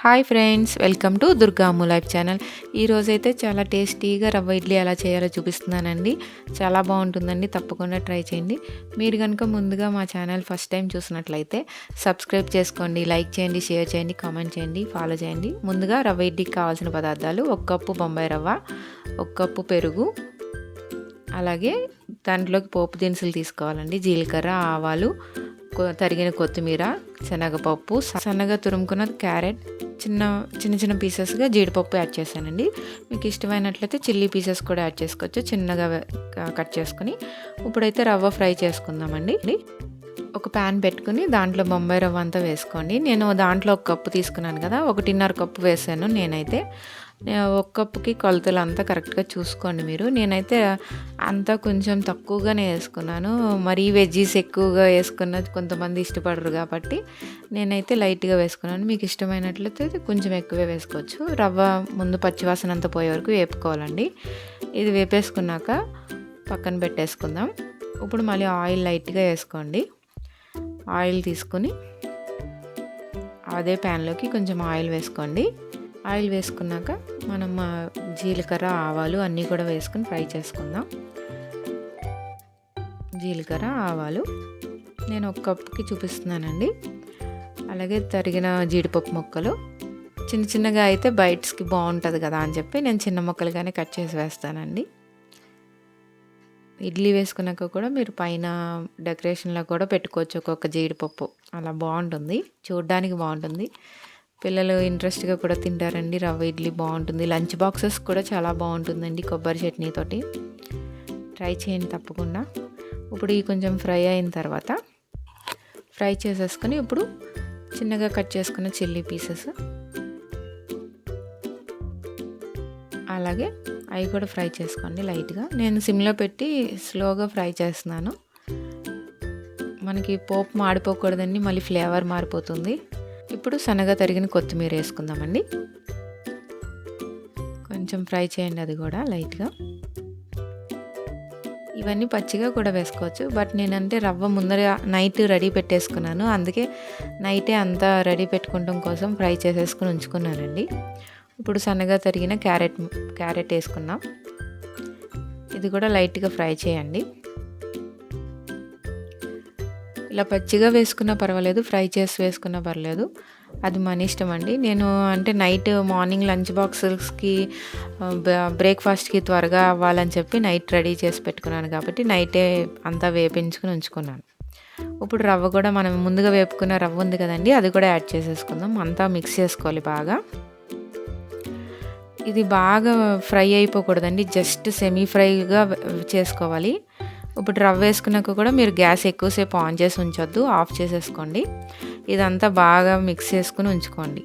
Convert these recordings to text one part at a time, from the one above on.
Hi friends, welcome to Durga Ammu life channel. ఈరోజైతే చాలా టేస్టీగా రవ్వ ఇడ్లీ ఎలా చేయాలో చూపిస్తున్నానండి. చాలా బాగుంటుందండి, తప్పకుండా ట్రై చేయండి. మీరు కనుక ముందుగా మా ఛానల్ ఫస్ట్ టైం చూసినట్లయితే సబ్స్క్రైబ్ చేసుకోండి, లైక్ చేయండి, షేర్ చేయండి, కామెంట్ చేయండి, ఫాలో చేయండి. ముందుగా రవ్వ ఇడ్లీకి కావాల్సిన పదార్థాలు: 1 కప్పు బొంబాయి రవ్వ, 1 కప్పు పెరుగు, అలాగే దాంట్లోకి పోపు దినుసులు తీసుకోవాలండి. జీలకర్ర, ఆవాలు, తరిగిన కొత్తిమీర, శనగపప్పు, సన్నగా తురుముకున్న క్యారెట్, చిన్న చిన్న పీసెస్గా జీడిపప్పు యాడ్ చేశానండి. మీకు ఇష్టమైనట్లయితే చిల్లీ పీసెస్ కూడా యాడ్ చేసుకోవచ్చు, చిన్నగా కట్ చేసుకుని. ఇప్పుడైతే రవ్వ ఫ్రై చేసుకుందామండి. ఒక ప్యాన్ పెట్టుకుని దాంట్లో బొంబాయి రవ్వ అంతా వేసుకోండి. నేను దాంట్లో 1 కప్పు తీసుకున్నాను కదా, 1.5 కప్పు వేసాను నేనైతే. 1 కప్పుకి కొలతలు అంతా కరెక్ట్గా చూసుకోండి మీరు. నేనైతే అంతా కొంచెం తక్కువగానే వేసుకున్నాను. మరీ వెజ్జీస్ ఎక్కువగా వేసుకున్నది కొంతమంది ఇష్టపడరు కాబట్టి నేనైతే లైట్గా వేసుకున్నాను. మీకు ఇష్టమైనట్లయితే కొంచెం ఎక్కువే వేసుకోవచ్చు. రవ్వ ముందు పచ్చివాసన అంతా పోయే వరకు వేపుకోవాలండి. ఇది వేపేసుకున్నాక పక్కన పెట్టేసుకుందాం. ఇప్పుడు మళ్ళీ ఆయిల్ లైట్గా వేసుకోండి. ఆయిల్ తీసుకొని అదే ప్యాన్లోకి కొంచెం ఆయిల్ వేసుకోండి. ఆయిల్ వేసుకున్నాక మనం జీలకర్ర, ఆవాలు అన్నీ కూడా వేసుకొని ఫ్రై చేసుకుందాం. జీలకర్ర, ఆవాలు నేను 1 కప్పుకి చూపిస్తున్నానండి. అలాగే తరిగిన జీడిపప్పు ముక్కలు చిన్నగా అయితే బైట్స్కి బాగుంటుంది కదా అని చెప్పి నేను చిన్న ముక్కలుగానే కట్ చేసి వేస్తానండి. ఇడ్లీ వేసుకున్నాక కూడా మీరు పైన డెకరేషన్లో కూడా పెట్టుకోవచ్చు ఒక్కొక్క జీడిపప్పు. అలా బాగుంటుంది, చూడడానికి బాగుంటుంది. పిల్లలు ఇంట్రెస్ట్గా కూడా తింటారండి. రవ్వ ఇడ్లీ బాగుంటుంది. లంచ్ బాక్సెస్ కూడా చాలా బాగుంటుందండి కొబ్బరి చట్నీతోటి. ట్రై చేయండి తప్పకుండా. ఇప్పుడు ఈ కొంచెం ఫ్రై అయిన తర్వాత ఫ్రై చేసేసుకొని ఇప్పుడు చిన్నగా కట్ చేసుకున్న చిల్లీ పీసెస్, అలాగే అవి కూడా ఫ్రై చేసుకోండి లైట్గా. నేను సిమ్లో పెట్టి స్లోగా ఫ్రై చేస్తున్నాను. మనకి పోపు మాడిపోకూడదండి, మళ్ళీ ఫ్లేవర్ మారిపోతుంది. ఇప్పుడు సన్నగా తరిగిన కొత్తిమీర వేసుకుందామండి. కొంచెం ఫ్రై చేయండి అది కూడా లైట్గా. ఇవన్నీ పచ్చిగా కూడా వేసుకోవచ్చు, బట్ నేనంటే రవ్వ ముందర నైట్ రెడీ పెట్టేసుకున్నాను, అందుకే నైటే అంతా రెడీ పెట్టుకోవడం కోసం ఫ్రై చేసేసుకుని ఉంచుకున్నానండి. ఇప్పుడు సన్నగా తరిగిన క్యారెట్ వేసుకున్నాం. ఇది కూడా లైట్గా ఫ్రై చేయండి. ఇలా పచ్చిగా వేసుకున్నా పర్వాలేదు, ఫ్రై చేసి వేసుకున్నా పర్లేదు, అది మన ఇష్టం అండి. నేను అంటే నైట్ మార్నింగ్ లంచ్ బాక్సెస్కి, బ్రేక్ఫాస్ట్కి త్వరగా అవ్వాలని చెప్పి నైట్ రెడీ చేసి పెట్టుకున్నాను కాబట్టి నైటే అంతా వేపించుకుని ఉంచుకున్నాను. ఇప్పుడు రవ్వ కూడా మనం ముందుగా వేపుకున్న రవ్వ ఉంది కదండి, అది కూడా యాడ్ చేసేసుకుందాం. అంతా మిక్స్ చేసుకోవాలి బాగా. ఇది బాగా ఫ్రై అయిపోకూడదండి, జస్ట్ సెమీ ఫ్రైగా చేసుకోవాలి. ఇప్పుడు రవ్వ వేసుకున్నాక కూడా మీరు గ్యాస్ ఎక్కువసేపు ఆన్ చేసి ఉంచొద్దు, ఆఫ్ చేసేసుకోండి. ఇదంతా బాగా మిక్స్ చేసుకుని ఉంచుకోండి.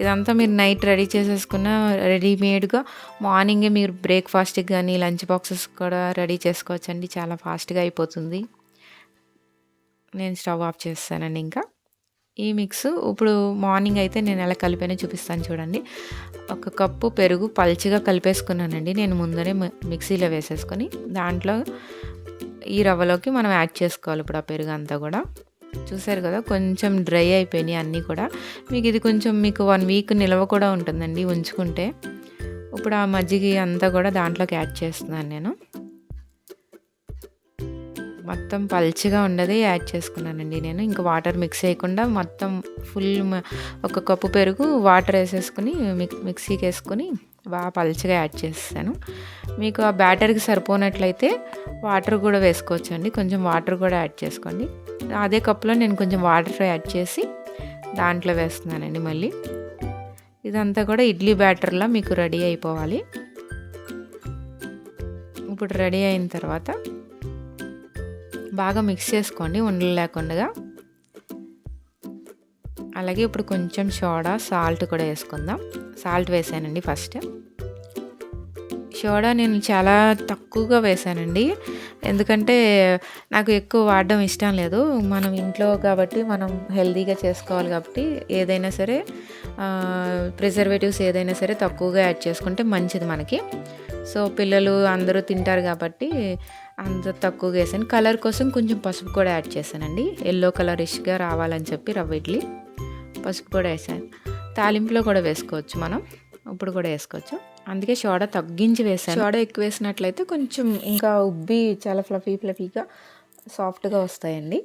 ఇదంతా మీరు నైట్ రెడీ చేసేసుకున్న రెడీమేడ్గా మార్నింగే మీరు బ్రేక్ఫాస్ట్కి కానీ లంచ్ బాక్సెస్ కూడా రెడీ చేసుకోవచ్చండి. చాలా ఫాస్ట్గా అయిపోతుంది. నేను స్టవ్ ఆఫ్ చేస్తానండి. ఇంకా ఈ మిక్స్ ఇప్పుడు మార్నింగ్ అయితే నేను ఎలా కలిపానో చూపిస్తాను చూడండి. 1 కప్పు పెరుగు పల్చగా కలిపేసుకున్నానండి నేను ముందరే మిక్సీలో వేసేసుకొని. దాంట్లో ఈ రవ్వలోకి మనం యాడ్ చేసుకోవాలి ఇప్పుడు ఆ పెరుగు అంతా కూడా. చూసారు కదా, కొంచెం డ్రై అయిపోయినాయి అన్నీ కూడా. మీకు ఇది కొంచెం మీకు 1 వీక్ నిల్వ కూడా ఉంటుందండి ఉంచుకుంటే. ఇప్పుడు ఆ మజ్జిగ అంతా కూడా దాంట్లోకి యాడ్ చేస్తున్నాను నేను. మొత్తం పల్చగా ఉండదే యాడ్ చేసుకున్నానండి నేను. ఇంకా వాటర్ మిక్స్ చేయకుండా మొత్తం ఫుల్ 1 కప్పు పెరుగు వాటర్ వేసేసుకుని మిక్సీకి వేసుకొని బాగా పల్చగా యాడ్ చేస్తాను. మీకు ఆ బ్యాటర్కి సరిపోనట్లయితే వాటర్ కూడా వేసుకోవచ్చు అండి. కొంచెం వాటర్ కూడా యాడ్ చేసుకోండి. అదే కప్పులో నేను కొంచెం వాటర్ యాడ్ చేసి దాంట్లో వేస్తున్నానండి మళ్ళీ. ఇదంతా కూడా ఇడ్లీ బ్యాటర్లా మీకు రెడీ అయిపోవాలి. ఇప్పుడు రెడీ అయిన తర్వాత బాగా మిక్స్ చేసుకోండి ఉండలు లేకుండా. అలాగే ఇప్పుడు కొంచెం సోడా, సాల్ట్ కూడా వేసుకుందాం. సాల్ట్ వేసానండి ఫస్ట్. సోడా నేను చాలా తక్కువగా వేసానండి, ఎందుకంటే నాకు ఎక్కువ వాడడం ఇష్టం లేదు. మనం ఇంట్లో కాబట్టి మనం హెల్తీగా చేసుకోవాలి కాబట్టి ఏదైనా సరే ప్రిజర్వేటివ్స్ ఏదైనా సరే తక్కువగా యాడ్ చేసుకుంటే మంచిది మనకి. సో పిల్లలు అందరూ తింటారు కాబట్టి అంత తక్కువగా వేసాను. కలర్ కోసం కొంచెం పసుపు కూడా యాడ్ చేశానండి, ఎల్లో కలరిష్గా రావాలని చెప్పి రవ్వ ఇడ్లీ పసుపు కూడా వేసాను. తాలింపులో కూడా వేసుకోవచ్చు మనం, ఇప్పుడు కూడా వేసుకోవచ్చు. అందుకే సోడా తగ్గించి వేసాను. సోడా ఎక్కువ వేసినట్లయితే కొంచెం ఇంకా ఉబ్బి చాలా ఫ్లఫీగా సాఫ్ట్గా వస్తాయండి.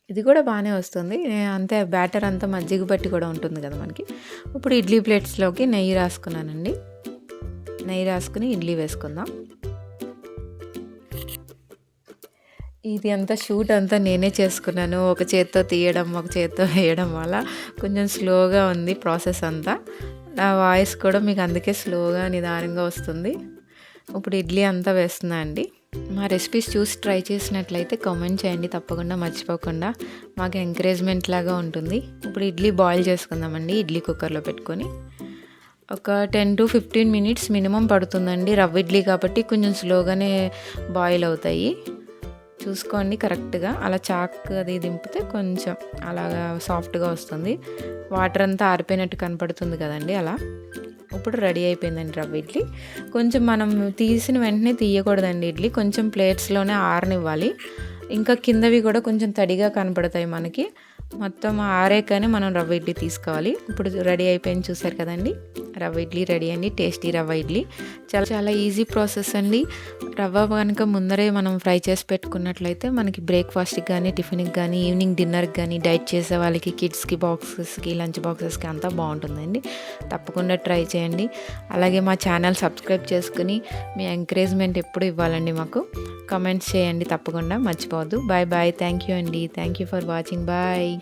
ఇది కూడా బాగానే వస్తుంది. అంతే బ్యాటర్ అంతా మజ్జిగ పట్టి కూడా ఉంటుంది కదా మనకి. ఇప్పుడు ఇడ్లీ ప్లేట్స్లోకి నెయ్యి రాసుకున్నానండి. నెయ్యి రాసుకుని ఇడ్లీ వేసుకుందాం. ఇది అంతా షూట్ అంతా నేనే చేసుకున్నాను. ఒక చేత్తో తీయడం, ఒక చేత్తో వేయడం వల్ల కొంచెం స్లోగా ఉంది ప్రాసెస్ అంతా. నా వాయిస్ కూడా మీకు అందుకే స్లోగా నిదానంగా వస్తుంది. ఇప్పుడు ఇడ్లీ అంతా వేస్తున్నా అండి. మా రెసిపీస్ చూసి ట్రై చేసినట్లయితే కామెంట్ చేయండి తప్పకుండా, మర్చిపోకుండా. మాకు ఎంకరేజ్మెంట్ లాగా ఉంటుంది. ఇప్పుడు ఇడ్లీ బాయిల్ చేసుకుందామండి. ఇడ్లీ కుక్కర్లో పెట్టుకొని ఒక 10 to 15 minutes మినిమం పడుతుందండి. రవ్వ ఇడ్లీ కాబట్టి కొంచెం స్లోగానే బాయిల్ అవుతాయి. చూసుకోండి కరెక్ట్గా. అలా చాక్ అది దింపితే కొంచెం అలాగా సాఫ్ట్గా వస్తుంది. వాటర్ అంతా ఆరిపోయినట్టు కనపడుతుంది కదండి అలా. ఇప్పుడు రెడీ అయిపోయిందండి రవ్వ ఇడ్లీ. కొంచెం మనం తీసిన వెంటనే తీయకూడదండి ఇడ్లీ, కొంచెం ప్లేట్స్లోనే ఆరనివ్వాలి. ఇంకా కిందవి కూడా కొంచెం తడిగా కనపడతాయి మనకి. మొత్తం ఆరేకనే మనం రవ్వ ఇడ్లీ తీసుకోవాలి. ఇప్పుడు రెడీ అయిపోయింది, చూసారు కదండి. రవ్వ ఇడ్లీ రెడీ అండి. టేస్టీ రవ్వ ఇడ్లీ. చాలా ఈజీ ప్రాసెస్ అండి. రవ్వ కనుక ముందరే మనం ఫ్రై చేసి పెట్టుకున్నట్లయితే మనకి బ్రేక్ఫాస్ట్కి కానీ, టిఫిన్కి కానీ, ఈవినింగ్ డిన్నర్కి కానీ, డైట్ చేసే వాళ్ళకి, కిడ్స్కి బాక్సెస్కి, లంచ్ బాక్సెస్కి అంతా బాగుంటుందండి. తప్పకుండా ట్రై చేయండి. అలాగే మా ఛానల్ సబ్స్క్రైబ్ చేసుకుని మీ ఎంకరేజ్మెంట్ ఎప్పుడు ఇవ్వాలండి మాకు. కమెంట్స్ చేయండి తప్పకుండా, మర్చిపోవద్దు. Bye bye. థ్యాంక్ యూ అండి. Thank you for watching. Bye.